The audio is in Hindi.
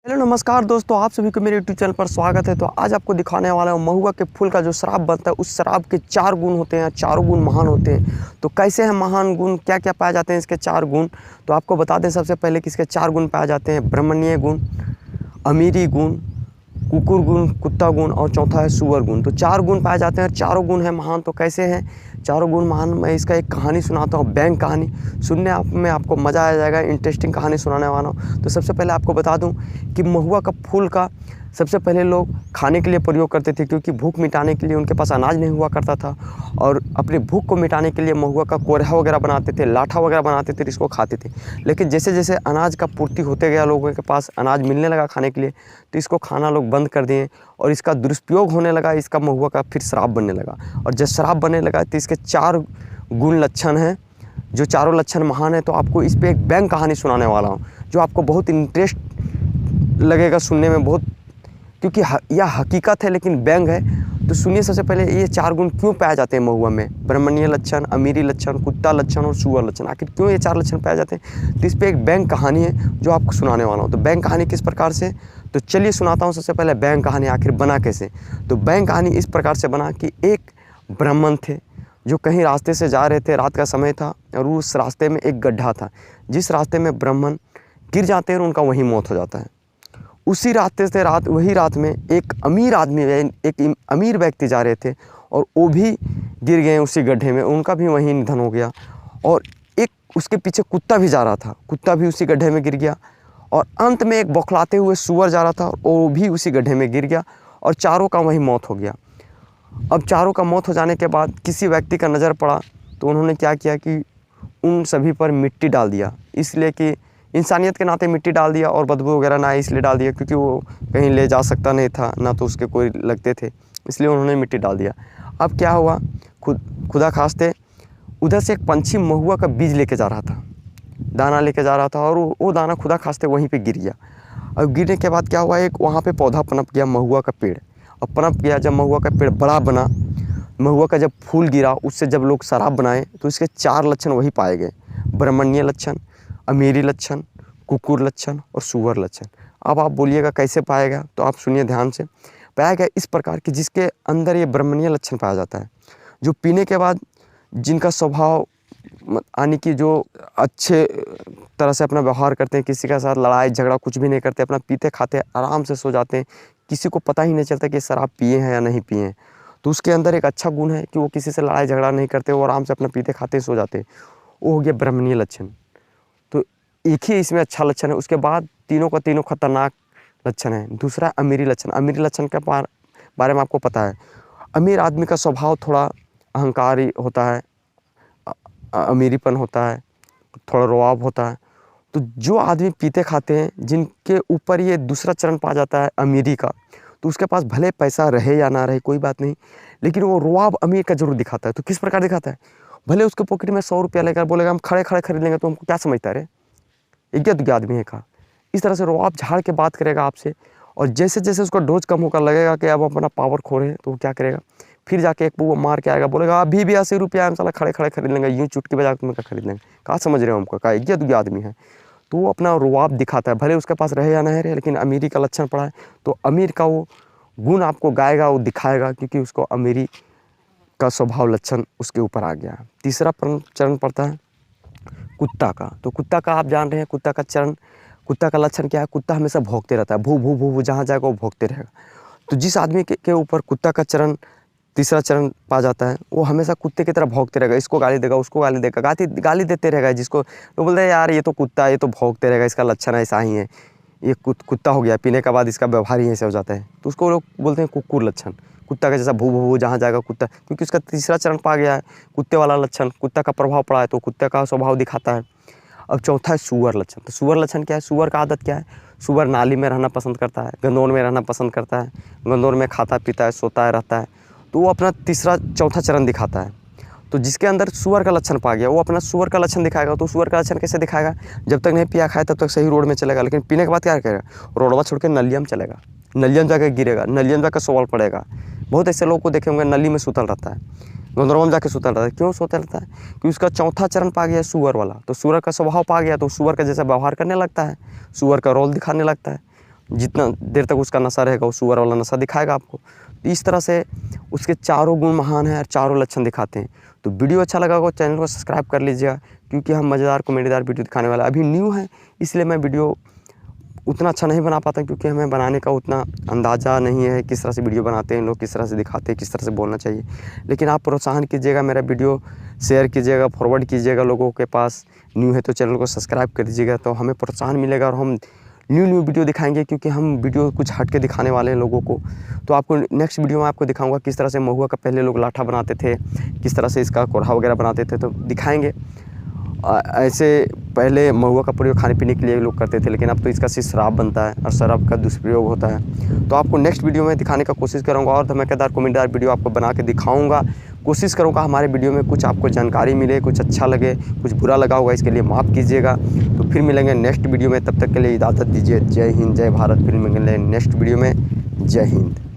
हेलो नमस्कार दोस्तों, आप सभी को मेरे यूट्यूब चैनल पर स्वागत है। तो आज आपको दिखाने वाला हूँ महुआ के फूल का जो शराब बनता है, उस शराब के 4 गुण होते हैं। चारों गुण महान होते हैं। तो कैसे हैं महान गुण, क्या क्या पाए जाते हैं इसके 4 गुण, तो आपको बता दें सबसे पहले कि इसके 4 गुण पाए जाते हैं। ब्रह्मण्य गुण, अमीरी गुण, कुकुर गुण, कुत्ता गुण और चौथा है सुअर गुण। तो 4 गुण पाए जाते हैं और चारों गुण हैं महान। तो कैसे हैं चारों गुण महान, मैं इसका एक कहानी सुनाता हूँ, बैंक कहानी। सुनने में आपको मज़ा आ जाएगा, इंटरेस्टिंग कहानी सुनाने वाला हूँ। तो सबसे पहले आपको बता दूँ कि महुआ का फूल का सबसे पहले लोग खाने के लिए प्रयोग करते थे, क्योंकि भूख मिटाने के लिए उनके पास अनाज नहीं हुआ करता था। और अपनी भूख को मिटाने के लिए महुआ का कोरहा वगैरह बनाते थे, लाठा वगैरह बनाते थे, इसको खाते थे। लेकिन जैसे जैसे अनाज का पूर्ति होते गया, लोगों के पास अनाज मिलने लगा खाने के लिए, तो इसको खाना लोग बंद कर दिए और इसका दुरुपयोग होने लगा। इसका महुआ का फिर शराब बनने लगा। और जब शराब बनने लगा तो इसके 4 गुण लक्षण हैं, जो चारों लक्षण महान है। तो आपको इस पर एक बैंक कहानी सुनाने वाला हूँ, जो आपको बहुत इंटरेस्ट लगेगा सुनने में, बहुत, क्योंकि यह हकीकत है लेकिन व्यंग है। तो सुनिए सबसे पहले ये 4 गुण क्यों पाए जाते हैं महुआ में। ब्रह्मण्य लक्षण, अमीरी लक्षण, कुत्ता लक्षण और सुअर लक्षण। आखिर क्यों ये 4 लक्षण पाए जाते हैं, तो इस पर एक बैंक कहानी है जो आपको सुनाने वाला हूँ। तो बैंक कहानी किस प्रकार से, तो चलिए सुनाता हूँ। सबसे पहले बैंक कहानी आखिर बना कैसे। तो बैंक कहानी इस प्रकार से बना कि एक ब्राह्मण थे जो कहीं रास्ते से जा रहे थे, रात का समय था और उस रास्ते में एक गड्ढा था, जिस रास्ते में ब्राह्मण गिर जाते हैं और उनका वहीं मौत हो जाता है। उसी रास्ते से वही रात में एक अमीर आदमी, एक अमीर व्यक्ति जा रहे थे और वो भी गिर गए उसी गड्ढे में, उनका भी वहीं निधन हो गया। और एक उसके पीछे कुत्ता भी जा रहा था, कुत्ता भी उसी गड्ढे में गिर गया। और अंत में एक बौखलाते हुए सुअर जा रहा था, वो भी उसी गड्ढे में गिर गया और चारों का वहीं मौत हो गया। अब चारों का मौत हो जाने के बाद किसी व्यक्ति का नज़र पड़ा, तो उन्होंने क्या किया कि उन सभी पर मिट्टी डाल दिया, इसलिए कि इंसानियत के नाते मिट्टी डाल दिया। और बदबू वगैरह ना आए इसलिए डाल दिया, क्योंकि वो कहीं ले जा सकता नहीं था, ना तो उसके कोई लगते थे, इसलिए उन्होंने मिट्टी डाल दिया। अब क्या हुआ, खुदा खास्ते उधर से एक पंछी महुआ का बीज लेके जा रहा था, दाना लेके जा रहा था, और वो दाना खुदा खास्ते वहीं पे गिर गया। और गिरने के बाद क्या हुआ, एक वहाँ पे पौधा पनप गया, महुआ का पेड़। और पनप गया, जब महुआ का पेड़ बड़ा बना, महुआ का जब फूल गिरा, उससे जब लोग शराब बनाए, तो इसके 4 लक्षण वही पाए गए। ब्रह्मण्य लक्षण, अमीरी लक्षण, कुकुर लक्षण और सुअर लक्षण। अब आप बोलिएगा कैसे पाएगा, तो आप सुनिए ध्यान से। पाया गया इस प्रकार कि जिसके अंदर ये ब्रह्मण्य लक्षण पाया जाता है, जो पीने के बाद जिनका स्वभाव यानी कि जो अच्छे तरह से अपना व्यवहार करते हैं, किसी के साथ लड़ाई झगड़ा कुछ भी नहीं करते, अपना पीते खाते आराम से सो जाते हैं, किसी को पता ही नहीं चलता कि शराब पिए हैं या नहीं पिए हैं। तो उसके अंदर एक अच्छा गुण है कि वो किसी से लड़ाई झगड़ा नहीं करते, वो आराम से अपना पीते खाते सो जाते हैं। वो हो गया ब्रह्मण्य लक्षण। तो एक ही इसमें अच्छा लक्षण है। उसके बाद तीनों का तीनों खतरनाक लक्षण है। दूसरा अमीरी लक्षण। अमीरी लक्षण के बारे में आपको पता है, अमीर आदमी का स्वभाव थोड़ा अहंकारी होता है, अमीरीपन होता है, थोड़ा रुआब होता है। तो जो आदमी पीते खाते हैं, जिनके ऊपर ये दूसरा चरण पा जाता है अमीरी का, तो उसके पास भले पैसा रहे या ना रहे कोई बात नहीं, लेकिन वो रुआब अमीर का जरूर दिखाता है। तो किस प्रकार दिखाता है, भले उसके पॉकेट में 100 रुपया लेकर बोलेगा हम खड़े खड़े खरीद लेंगे, तो हमको क्या समझता है, रे इज्जत आदमी है का। इस तरह से रुआब झाड़ के बात करेगा आपसे। और जैसे जैसे उसका डोज कम होकर लगेगा कि अब अपना पावर खो रहे हैं, तो वो क्या करेगा, फिर जाके एक वो मार के आएगा, बोलेगा अभी भी 80 रुपया हम साला खड़े खड़े खरीद लेंगे, यूँ चुटकी बजा के तुम्हें क्या खरीद लेंगे, कहाँ समझ रहे हो हमको, क्या इज्जत आदमी है। तो वो अपना रुआब दिखाता है, भले उसके पास रहे या नहीं रहे, लेकिन अमीरी का लक्षण पड़ा है तो अमीर का वो गुण आपको गाएगा, वो दिखाएगा, क्योंकि उसको अमीरी का स्वभाव लक्षण उसके ऊपर आ गया है। तीसरा चरण पड़ता है कुत्ता का। तो कुत्ता का आप जान रहे हैं, कुत्ता का चरण, कुत्ता का लक्षण क्या है, कुत्ता हमेशा भौंकते रहता है, भू भू भू भू, जहाँ जाएगा वो भौंकते रहेगा। तो जिस आदमी के ऊपर कुत्ता का चरण, तीसरा चरण पा जाता है, वो हमेशा कुत्ते की तरह भौंकते रहेगा, इसको गाली देगा, उसको गाली देगा, गाली देते रहेगा। जिसको तो बोलते हैं यार ये तो कुत्ता है, ये तो भौंकते रहेगा, इसका लक्षण ऐसा ही है, ये कुत्ता हो गया, पीने के बाद इसका व्यवहार ही ऐसे हो जाता है। तो उसको लोग बोलते हैं कुकुर लक्षण, कुत्ता का जैसा भू भू भू, जहाँ जाएगा कुत्ता, क्योंकि उसका तीसरा चरण पा गया है, कुत्ते वाला लक्षण, कुत्ता का प्रभाव पड़ा है, तो कुत्ते का स्वभाव दिखाता है। अब चौथा है सुअर लक्षण। तो सुअर लक्षण क्या है, सुअर का आदत क्या है, सुअर नाली में रहना पसंद करता है, गंदौर में रहना पसंद करता है, गंदौर में खाता पीता है, सोता है, रहता है। तो वो अपना चौथा चरण दिखाता है। तो जिसके अंदर सुअर का लक्षण पा गया, वो अपना सुअर का लक्षण दिखाएगा। तो सुअर का लक्षण कैसे दिखाएगा, जब तक नहीं पिया खाए तब तक सही रोड में चलेगा, लेकिन पीने के बाद क्या करेगा, रोडवा छोड़ के नलिया में चलेगा, नलिया में जाकर गिरेगा, नलिया में जाकर सवाल पड़ेगा। बहुत ऐसे लोगों को देखे होंगे नली में सुतल रहता है, गंदरवा में जाके सुतल रहता है। क्यों सोता रहता है, कि उसका चौथा चरण पा गया सुअर वाला। तो सुअर का स्वभाव पा गया, तो सुअर का जैसा व्यवहार करने लगता है, सुअर का रोल दिखाने लगता है। जितना देर तक उसका नशा रहेगा वो शुगर वाला नशा दिखाएगा आपको। तो इस तरह से उसके चारों गुण महान हैं और चारों लक्षण दिखाते हैं। तो वीडियो अच्छा लगा हो चैनल को सब्सक्राइब कर लीजिएगा, क्योंकि हम मज़ेदार कॉमेडीदार वीडियो दिखाने वाला। अभी न्यू है इसलिए मैं वीडियो उतना अच्छा नहीं बना पाता, क्योंकि हमें बनाने का उतना अंदाज़ा नहीं है किस तरह से वीडियो बनाते हैं लोग, किस तरह से दिखाते हैं, किस तरह से बोलना चाहिए। लेकिन आप प्रोत्साहन कीजिएगा, मेरा वीडियो शेयर कीजिएगा, फॉरवर्ड कीजिएगा लोगों के पास। न्यू है तो चैनल को सब्सक्राइब कर दीजिएगा, तो हमें प्रोत्साहन मिलेगा और हम न्यू वीडियो दिखाएंगे, क्योंकि हम वीडियो कुछ हट के दिखाने वाले हैं लोगों को। तो आपको नेक्स्ट वीडियो में आपको दिखाऊंगा किस तरह से महुआ का पहले लोग लाठा बनाते थे, किस तरह से इसका कोढ़ा वगैरह बनाते थे, तो दिखाएंगे। ऐसे पहले महुआ का प्रयोग खाने पीने के लिए लोग करते थे, लेकिन अब तो इसका सिर्फ शराब बनता है और शराब का दुष्प्रयोग होता है। तो आपको नेक्स्ट वीडियो में दिखाने का कोशिश करूँगा और धमाकेदार कॉमेडीदार वीडियो आपको बना के दिखाऊँगा। कोशिश करूँगा हमारे वीडियो में कुछ आपको जानकारी मिले, कुछ अच्छा लगे, कुछ बुरा लगा होगा इसके लिए माफ़ कीजिएगा। तो फिर मिलेंगे नेक्स्ट वीडियो में, तब तक के लिए इजाज़त दीजिए। जय हिंद, जय भारत। फिर मिलेंगे नेक्स्ट वीडियो में। जय हिंद।